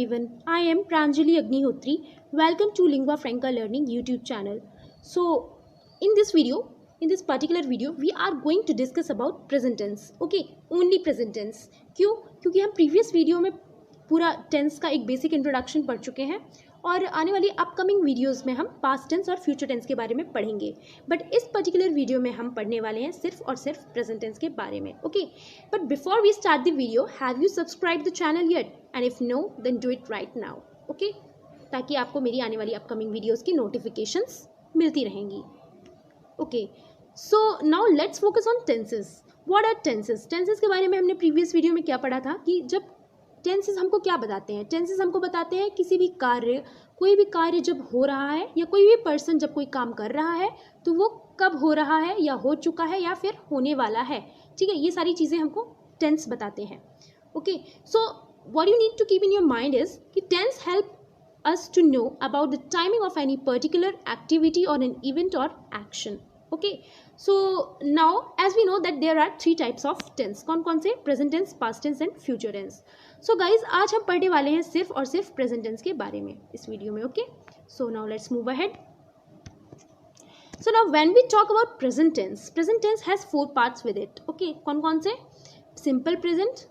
everyone, I am Pranjali Agnihotri. Welcome to Lingua Franca Learning YouTube channel. So, in this particular video, we are going to discuss about present tense. Okay, only present tense. क्यों? क्योंकि हम previous video में पूरा tense का एक basic introduction पढ़ चुके हैं और आने वाली अपकमिंग वीडियोस में हम पास्ट टेंस और फ्यूचर टेंस के बारे में पढ़ेंगे. बट इस पर्टिकुलर वीडियो में हम पढ़ने वाले हैं सिर्फ और सिर्फ प्रेजेंट टेंस के बारे में. Okay, but before we start the video, have you subscribe the channel yet? And if no, then do it right now. Okay, ताकि आपको मेरी आने वाली अपकमिंग वीडियोज़ की नोटिफिकेशंस मिलती रहेंगी. Okay, so now let's focus on tenses. What are tenses? Tenses के बारे में हमने प्रीवियस वीडियो में क्या पढ़ा था कि जब टेंसेस हमको क्या बताते हैं. टेंसेस हमको बताते हैं किसी भी कार्य, कोई भी कार्य जब हो रहा है या कोई भी पर्सन जब कोई काम कर रहा है तो वो कब हो रहा है या हो चुका है या फिर होने वाला है. ठीक है, ये सारी चीज़ें हमको टेंस बताते हैं. Okay, so what you need to keep in your mind is कि tense help us to know about the timing of any particular activity or an event or action. Okay, so now as we know that there are three types of tense. कौन से? Present tense, past tense and future tense. So guys, आज हम पढ़ने वाले हैं सिर्फ और सिर्फ present tense के बारे में इस वीडियो में. Okay, so now let's move ahead. So now when we talk about present tense has four parts with it. Okay, कौन से? Simple present,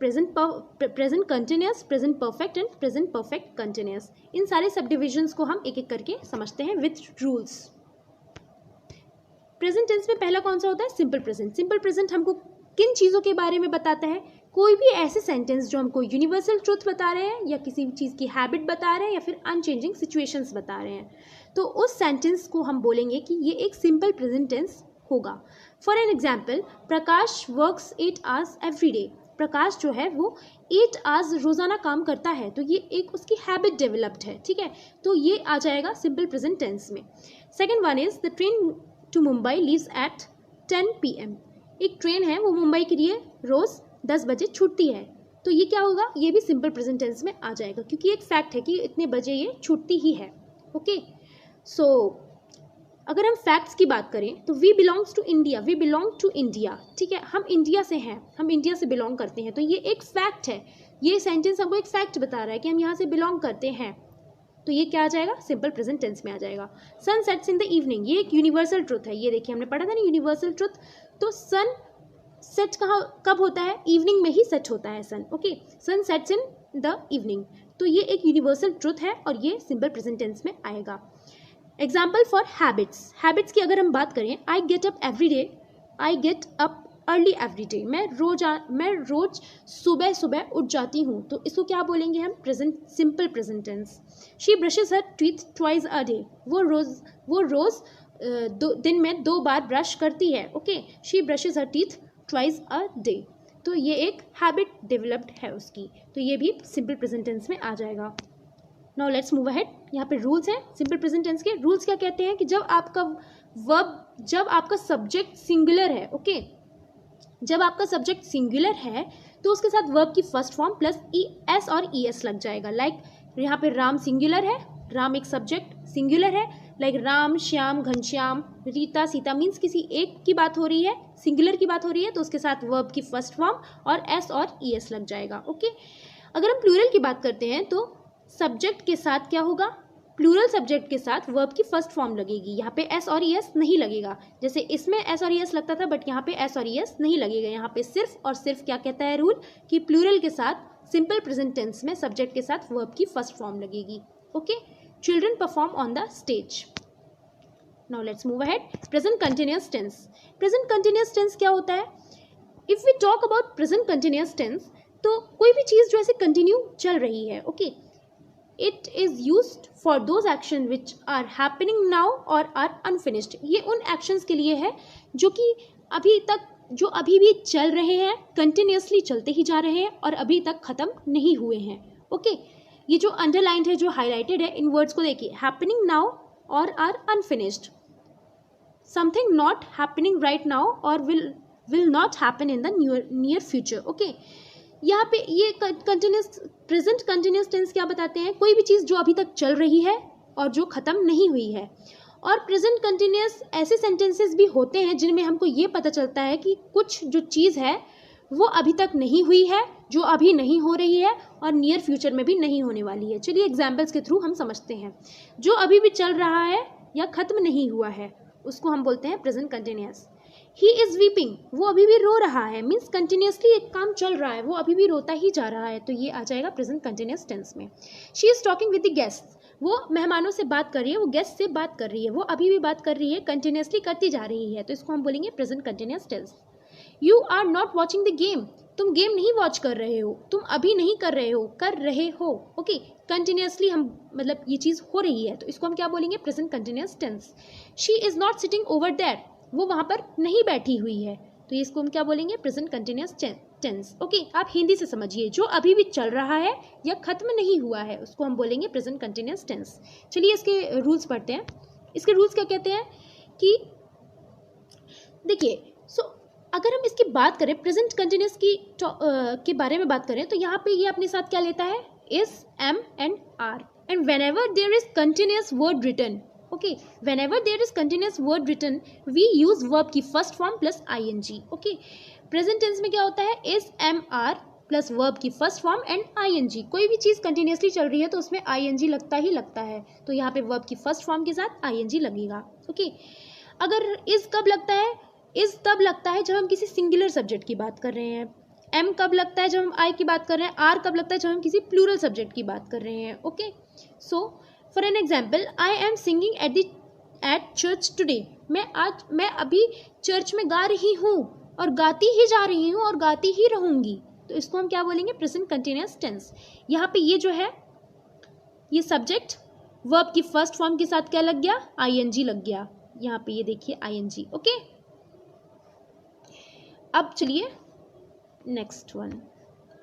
present continuous, present perfect and present perfect continuous. इन सारे सब divisions को हम एक एक करके समझते हैं विथ रूल्स. प्रेजेंट टेंस में पहला कौन सा होता है? Simple present. सिंपल प्रेजेंट हमको किन चीज़ों के बारे में बताता है? कोई भी ऐसे सेंटेंस जो हमको यूनिवर्सल ट्रूथ बता रहे हैं या किसी चीज़ की हैबिट बता रहे हैं या फिर अनचेंजिंग सिचुएशंस बता रहे हैं, तो उस सेंटेंस को हम बोलेंगे कि ये एक सिंपल प्रेजेंट टेंस होगा. For an example, Prakash works 8 hours every day. Prakash जो है वो 8 hours रोज़ाना काम करता है, तो ये एक उसकी हैबिट डेवलप्ड है. ठीक है, तो ये आ जाएगा सिंपल प्रेजेंट टेंस में. Second one is the train to Mumbai leaves at 10 PM. एक ट्रेन है वो मुंबई के लिए रोज़ 10 बजे छूटती है, तो ये क्या होगा? ये भी सिंपल प्रेजेंट टेंस में आ जाएगा क्योंकि एक फैक्ट है कि इतने बजे ये छूटती ही है. ओके, सो अगर हम फैक्ट्स की बात करें तो we belongs to India, we belong to India. ठीक है, हम इंडिया से हैं, हम इंडिया से बिलोंग करते हैं, तो ये एक फैक्ट है. ये सेंटेंस हमको एक फैक्ट बता रहा है कि हम यहाँ से बिलोंग करते हैं, तो ये क्या आ जाएगा? सिंपल प्रेजेंट टेंस में आ जाएगा. Sun sets in the evening, ये एक यूनिवर्सल ट्रुथ है. ये देखिए हमने पढ़ा था ना यूनिवर्सल ट्रुथ. तो सन सेट कब होता है? इवनिंग में ही सेट होता है sun. Okay, sun sets in the evening, तो ये एक यूनिवर्सल ट्रुथ है और ये सिंपल प्रेजेंट टेंस में आएगा. Example for habits. हैबिट्स की अगर हम बात करें, I get up every day, I get up early every day. मैं रोज सुबह सुबह उठ जाती हूँ, तो इसको क्या बोलेंगे हम? Present, simple present tense. She brushes her teeth twice a day. वो रोज दिन में 2 बार ब्रश करती है. Okay, she brushes her teeth twice a day, तो ये एक हैबिट डेवलप्ड है उसकी, तो ये भी सिंपल प्रेजेंट टेंस में आ जाएगा. Now let's move ahead. यहाँ पे रूल्स हैं सिंपल प्रेजेंट टेंस के. रूल्स क्या कहते हैं कि जब आपका सब्जेक्ट सिंगुलर है, ओके, जब आपका सब्जेक्ट सिंगुलर है तो उसके साथ वर्ब की फर्स्ट फॉर्म प्लस एस और ईएस लग जाएगा. लाइक यहाँ पे राम सिंगुलर है, राम एक सब्जेक्ट सिंगुलर है. लाइक राम, श्याम, घनश्याम, रीता, सीता, मीन्स किसी एक की बात हो रही है, सिंगुलर की बात हो रही है, तो उसके साथ वर्ब की फर्स्ट फॉर्म और एस और ईएस लग जाएगा. ओके, अगर हम प्लूरल की बात करते हैं तो सब्जेक्ट के साथ क्या होगा? प्लूरल सब्जेक्ट के साथ वर्ब की फर्स्ट फॉर्म लगेगी. यहाँ पे एस और ईएस नहीं लगेगा. जैसे इसमें एस और ईएस लगता था, बट यहाँ पे एस और ईएस नहीं लगेगा. यहाँ पे सिर्फ और सिर्फ क्या कहता है रूल कि प्लूरल के साथ सिंपल प्रेजेंट टेंस में सब्जेक्ट के साथ वर्ब की फर्स्ट फॉर्म लगेगी. Okay, children perform on the stage. Now let's move ahead. Present continuous tense. Present continuous tense क्या होता है? If we talk about present continuous tense, तो कोई भी चीज़ जो ऐसे कंटिन्यू चल रही है, okay, It is used for those actions which are happening now or are unfinished. ये उन actions के लिए है जो अभी भी चल रहे हैं, कंटिन्यूसली चलते ही जा रहे हैं और अभी तक ख़त्म नहीं हुए हैं. ओके, ये जो अंडरलाइंड है, जो हाईलाइटेड है, इन वर्ड्स को देखिए. हैपनिंग नाउ और are unfinished. Something not happening right now और will not happen in the near future. Okay, यहाँ पे ये प्रेजेंट कंटिन्यूस टेंस क्या बताते हैं? कोई भी चीज़ जो अभी तक चल रही है और जो ख़त्म नहीं हुई है. और प्रेजेंट कंटिन्यूस ऐसे सेंटेंसेस भी होते हैं जिनमें हमको ये पता चलता है कि कुछ जो चीज़ है वो अभी तक नहीं हुई है, जो अभी नहीं हो रही है और नियर फ्यूचर में भी नहीं होने वाली है। चलिए एग्जाम्पल्स के थ्रू हम समझते हैं। जो अभी भी चल रहा है या खत्म नहीं हुआ है उसको हम बोलते हैं present continuous. He is weeping, वो अभी भी रो रहा है, मीन्स कंटिन्यूसली एक काम चल रहा है, वो अभी भी रोता ही जा रहा है, तो ये आ जाएगा प्रेजेंट कंटिन्यूअस टेंस में। She is talking with the guest, वो मेहमानों से बात कर रही है, वो गेस्ट से बात कर रही है, वो अभी भी बात कर रही है, कंटिन्यूसली करती जा रही है, तो इसको हम बोलेंगे present continuous tense. You are not watching the game, तुम गेम नहीं वॉच कर रहे हो, तुम अभी नहीं कर रहे हो, कर रहे हो। ओके, कंटिन्यूसली हम मतलब ये चीज़ हो रही है, तो इसको हम क्या बोलेंगे present continuous tense. She is not sitting over that, वो वहाँ पर नहीं बैठी हुई है, तो इसको हम क्या बोलेंगे प्रेजेंट कंटिन्यूअस टेंस। ओके, आप हिंदी से समझिए, जो अभी भी चल रहा है या खत्म नहीं हुआ है उसको हम बोलेंगे प्रेजेंट कंटिन्यूअस टेंस। चलिए इसके रूल्स पढ़ते हैं। इसके रूल्स क्या कहते हैं कि देखिए, अगर हम इसकी बात करें प्रेजेंट कंटिन्यूअस की के बारे में बात करें तो यहाँ पे ये अपने साथ क्या लेता है, is, am and are, and whenever there is continuous word written, okay, whenever there is continuous word written we use verb की first form plus ING. Okay, present tense में क्या होता है, is, am, are plus verb की first form and ING. कोई भी चीज़ continuously चल रही है तो उसमें आईएनजी लगता ही लगता है, तो यहाँ पे वर्ब की फर्स्ट फॉर्म के साथ आईएनजी लगेगा। ओके, अगर इज कब लगता है, इज तब लगता है जब हम किसी सिंगुलर सब्जेक्ट की बात कर रहे हैं। एम कब लगता है जब हम आई की बात कर रहे हैं। आर कब लगता है जब हम किसी प्लूरल सब्जेक्ट की बात कर रहे हैं। Okay, so for an example, I am singing at church today, मैं अभी चर्च में गा रही हूँ और गाती ही जा रही हूँ और गाती ही रहूँगी, तो इसको हम क्या बोलेंगे प्रेजेंट कंटिन्यूअस टेंस। यहाँ पे ये जो है ये सब्जेक्ट वर्ब की फर्स्ट फॉर्म के साथ क्या लग गया, आईएनजी लग गया, यहाँ पे ये देखिए आईएनजी। ओके, अब चलिए next one,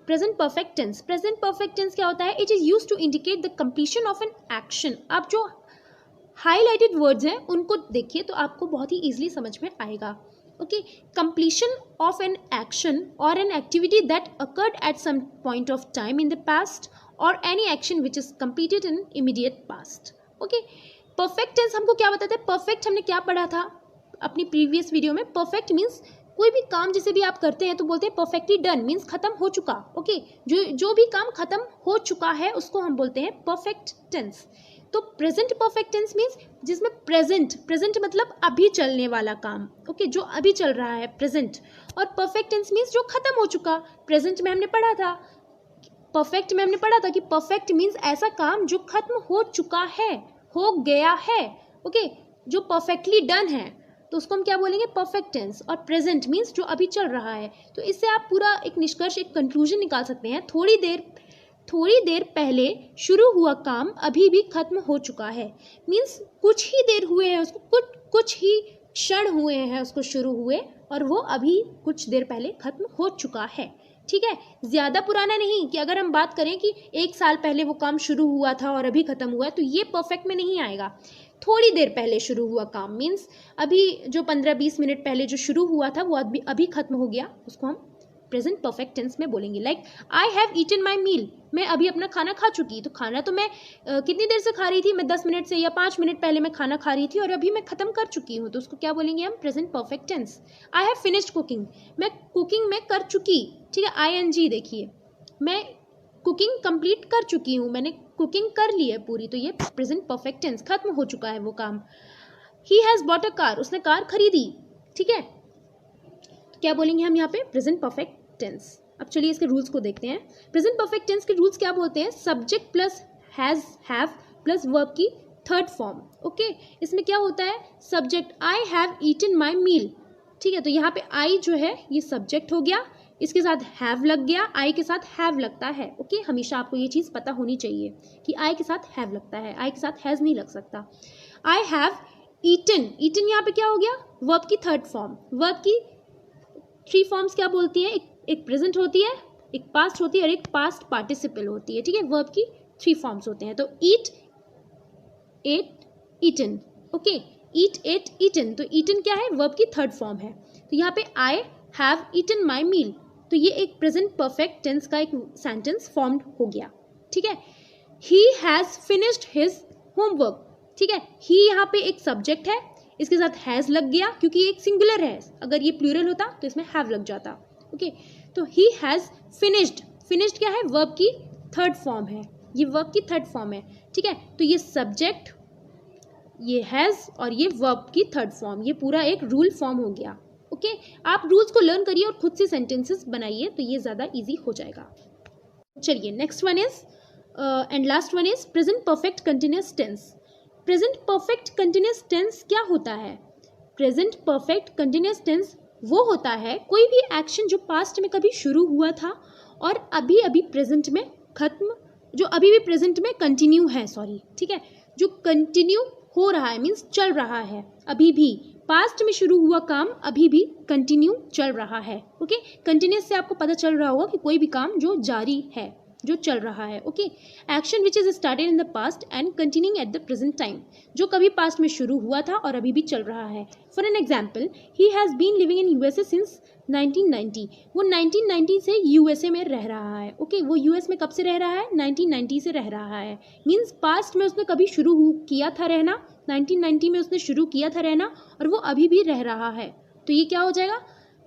present perfect tense. Present perfect tense क्या होता है, it is used to indicate the completion of an action. आप जो हाईलाइटेड वर्ड्स हैं उनको देखिए तो आपको बहुत ही इजीली समझ में आएगा। Okay, completion of an action और an activity that occurred at some point of time in the past और any action which is completed in immediate past. Okay, perfect tense हमको क्या बताता है, परफेक्ट हमने क्या पढ़ा था अपनी प्रीवियस वीडियो में, परफेक्ट मीन्स कोई भी काम जैसे भी आप करते हैं तो बोलते हैं परफेक्टली डन, मीन्स खत्म हो चुका। ओके, जो भी काम खत्म हो चुका है उसको हम बोलते हैं परफेक्ट टेंस। तो प्रेजेंट परफेक्ट टेंस मीन्स जिसमें प्रेजेंट मतलब अभी चलने वाला काम, ओके, जो अभी चल रहा है प्रेजेंट, और परफेक्ट टेंस मीन्स जो खत्म हो चुका। प्रेजेंट में हमने पढ़ा था, परफेक्ट में हमने पढ़ा था कि परफेक्ट मीन्स ऐसा काम जो खत्म हो चुका है, हो गया है, ओके, जो परफेक्टली डन है, तो उसको हम क्या बोलेंगे परफेक्ट टेंस। और प्रेजेंट मीन्स जो अभी चल रहा है। तो इससे आप पूरा एक निष्कर्ष, एक कंक्लूजन निकाल सकते हैं, थोड़ी देर पहले शुरू हुआ काम अभी भी खत्म हो चुका है, मीन्स कुछ ही देर हुए हैं उसको, कुछ ही क्षण हुए हैं उसको शुरू हुए और वो अभी कुछ देर पहले खत्म हो चुका है। ठीक है, ज़्यादा पुराना नहीं कि अगर हम बात करें कि 1 साल पहले वो काम शुरू हुआ था और अभी खत्म हुआ है तो ये परफेक्ट में नहीं आएगा। थोड़ी देर पहले शुरू हुआ काम मीन्स अभी जो 15-20 मिनट पहले जो शुरू हुआ था वो अभी खत्म हो गया, उसको हम प्रेजेंट परफेक्ट टेंस में बोलेंगे। लाइक आई हैव ईटन माई मील, मैं अभी अपना खाना खा चुकी। तो खाना तो मैं कितनी देर से खा रही थी, मैं 10 मिनट से या 5 मिनट पहले मैं खाना खा रही थी और अभी मैं ख़त्म कर चुकी हूँ, तो उसको क्या बोलेंगे हम present perfect tense. I have finished cooking, मैं कुकिंग में कर चुकी। ठीक है, ING देखिए, मैं कुकिंग कंप्लीट कर चुकी हूँ, मैंने कुकिंग कर ली है पूरी, तो ये प्रेजेंट परफेक्ट टेंस, खत्म हो चुका है वो काम। He has bought a car, उसने कार खरीदी। ठीक है, तो क्या बोलेंगे हम यहाँ पे प्रेजेंट परफेक्ट टेंस। अब चलिए इसके रूल्स को देखते हैं। प्रेजेंट परफेक्ट टेंस के रूल्स क्या बोलते हैं, subject plus has have plus verb की थर्ड फॉर्म। ओके, इसमें क्या होता है, सब्जेक्ट आई हैव ईटन माई मील। ठीक है, तो यहाँ पे आई जो है ये सब्जेक्ट हो गया, इसके साथ हैव लग गया, आई के साथ हैव लगता है। ओके, हमेशा आपको ये चीज़ पता होनी चाहिए कि आई के साथ हैव लगता है, आई के साथ हैज़ नहीं लग सकता। आई हैव ईटन, ईटन यहाँ पे क्या हो गया, वर्ब की थर्ड फॉर्म। वर्ब की 3 फॉर्म्स क्या बोलती है, एक प्रेजेंट होती है, एक पास्ट होती है और एक पास्ट पार्टिसिपल होती है। ठीक है, वर्ब की 3 फॉर्म्स होते हैं, तो ईट, एट, ईटन। ओके, ईट, एट, ईटन, तो ईटन क्या है, वर्ब की थर्ड फॉर्म है। तो यहाँ पे आई हैव ईटन माई मील, तो ये एक प्रेजेंट परफेक्ट टेंस का एक सेंटेंस फॉर्म्ड हो गया। ठीक है, he has finished his homework. ठीक है, ही यहाँ पे एक सब्जेक्ट है, इसके साथ हैज़ लग गया क्योंकि एक सिंगुलर है, अगर ये प्लूरल होता तो इसमें हैव लग जाता। ओके, तो ही हैज़ फिनिश्ड, फिनिश्ड क्या है, वर्ब की थर्ड फॉर्म है, ये वर्ब की थर्ड फॉर्म है, ठीक है। तो ये सब्जेक्ट, ये हैज़ और ये वर्ब की थर्ड फॉर्म, ये पूरा एक रूल फॉर्म हो गया। ओके, आप रूल्स को लर्न करिए और खुद से सेंटेंसेस बनाइए, तो ये ज़्यादा इजी हो जाएगा। चलिए next one is and last one is present perfect continuous tense. Present perfect continuous tense क्या होता है? प्रेजेंट परफेक्ट कंटिन्यूअस टेंस वो होता है कोई भी एक्शन जो पास्ट में कभी शुरू हुआ था और अभी अभी प्रेजेंट में खत्म, जो अभी भी प्रेजेंट में कंटिन्यू है, सॉरी, ठीक है, जो कंटिन्यू हो रहा है, मीन्स चल रहा है, अभी भी पास्ट में शुरू हुआ काम अभी भी कंटिन्यू चल रहा है। ओके, कंटिन्यूस से आपको पता चल रहा होगा कि कोई भी काम जो जारी है, जो चल रहा है। Okay, action which is started in the past and continuing at the present time, जो कभी पास्ट में शुरू हुआ था और अभी भी चल रहा है। For an example, he has been living in USA since 1990, वो 1990 से यूएसए में रह रहा है। ओके, वो यूएस में कब से रह रहा है? 1990 से रह रहा है, मीन्स पास्ट में उसने कभी शुरू किया था रहना, 1990 में उसने शुरू किया था रहना और वो अभी भी रह रहा है, तो ये क्या हो जाएगा?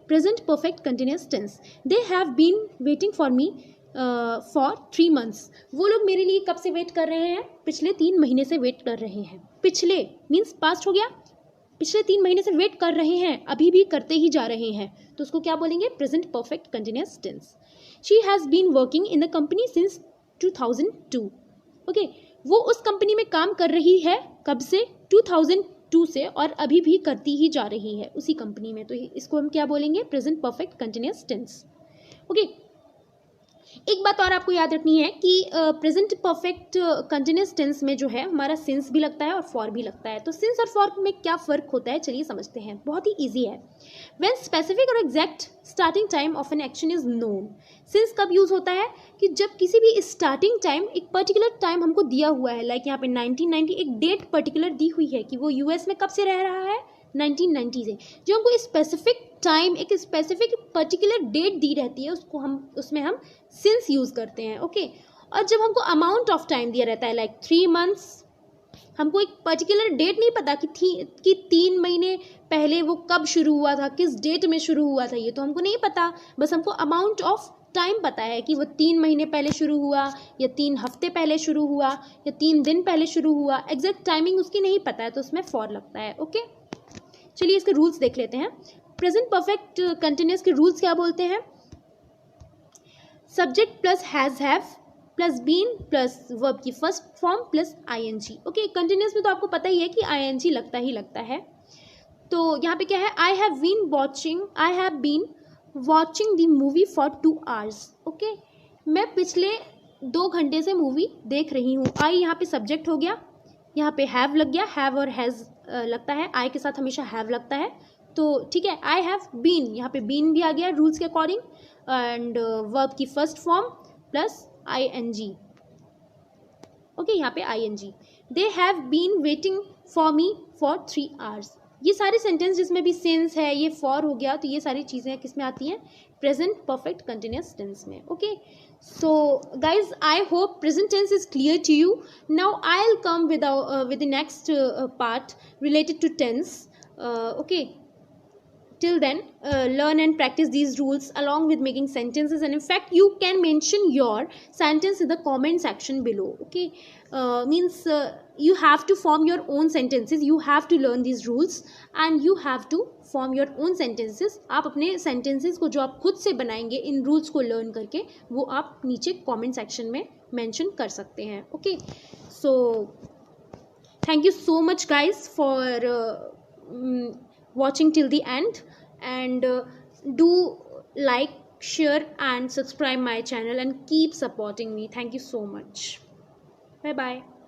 Present perfect continuous tense. They have been waiting for me for 3 months, वो लोग मेरे लिए कब से वेट कर रहे हैं? पिछले 3 महीने से वेट कर रहे हैं। पिछले मीन्स पास्ट हो गया, पिछले 3 महीने से वेट कर रहे हैं, अभी भी करते ही जा रहे हैं, तो उसको क्या बोलेंगे? Present perfect continuous tense. She has been working in the company since 2002। Okay, वो उस कंपनी में काम कर रही है कब से? 2002 से, और अभी भी करती ही जा रही है उसी कंपनी में, तो इसको हम क्या बोलेंगे? Present perfect continuous tense. Okay, एक बात और आपको याद रखनी है कि प्रेजेंट परफेक्ट कंटिन्यूअस टेंस में जो है हमारा सिंस भी लगता है और फॉर भी लगता है। तो सिंस और फॉर में क्या फ़र्क होता है, चलिए समझते हैं, बहुत ही इजी है। व्हेन स्पेसिफिक और exact starting time of an action is known. Since कब यूज़ होता है? कि जब किसी भी स्टार्टिंग टाइम, एक पर्टिकुलर टाइम हमको दिया हुआ है, लाइक यहाँ पे 1990 एक डेट पर्टिकुलर दी हुई है कि वो यूएस में कब से रह रहा है? 1990 से, जो हमको स्पेसिफिक टाइम, एक स्पेसिफिक पर्टिकुलर डेट दी रहती है, उसमें हम सिंस यूज़ करते हैं। ओके, और जब हमको अमाउंट ऑफ टाइम दिया रहता है, लाइक 3 months, हमको एक पर्टिकुलर डेट नहीं पता कि 3 महीने पहले वो कब शुरू हुआ था, किस डेट में शुरू हुआ था, ये तो हमको नहीं पता, बस हमको अमाउंट ऑफ टाइम पता है कि वो 3 महीने पहले शुरू हुआ या 3 हफ्ते पहले शुरू हुआ या 3 दिन पहले शुरू हुआ, एग्जैक्ट टाइमिंग उसकी नहीं पता है, तो उसमें फॉर लगता है। ओके, चलिए इसके रूल्स देख लेते हैं। प्रेजेंट परफेक्ट कंटिन्यूअस के रूल्स क्या बोलते हैं? Subject plus has have plus been plus verb की first form plus ING. Okay, continuous में तो आपको पता ही है कि आईएनजी लगता ही लगता है। तो यहाँ पे क्या है? I have been watching the movie for 2 hours। Okay, मैं पिछले 2 घंटे से मूवी देख रही हूँ। आई यहाँ पे सब्जेक्ट हो गया, यहाँ पे हैव लग गया, हैव और हैज़ लगता है, आई के साथ हमेशा हैव लगता है, तो ठीक है। आई हैव बीन, यहाँ पे बीन भी आ गया रूल्स के अकॉर्डिंग, एंड वर्ब की first form plus ING. Okay, यहाँ पे ING. They have been waiting for me for 3 hours। ये सारे सेंटेंस जिसमें भी सिंस है, ये फॉर हो गया, तो ये सारी चीज़ें किस में आती हैं? प्रेजेंट परफेक्ट कंटिन्यूअस टेंस में। Okay, so guys, I hope present tense is clear to you. Now I'll come with the next part related to tense. Okay, till then learn and practice these rules along with making sentences, and in fact you can mention your sentence in the comment section below. Okay, means you have to form your own sentences, you have to learn these rules and you have to form your own sentences. आप अपने sentences को जो आप खुद से बनाएंगे इन rules को learn करके, वो आप नीचे comment section में mention कर सकते हैं. Okay, so thank you so much guys for watching till the end, and do like, share and subscribe my channel and keep supporting me. Thank you so much. Bye bye.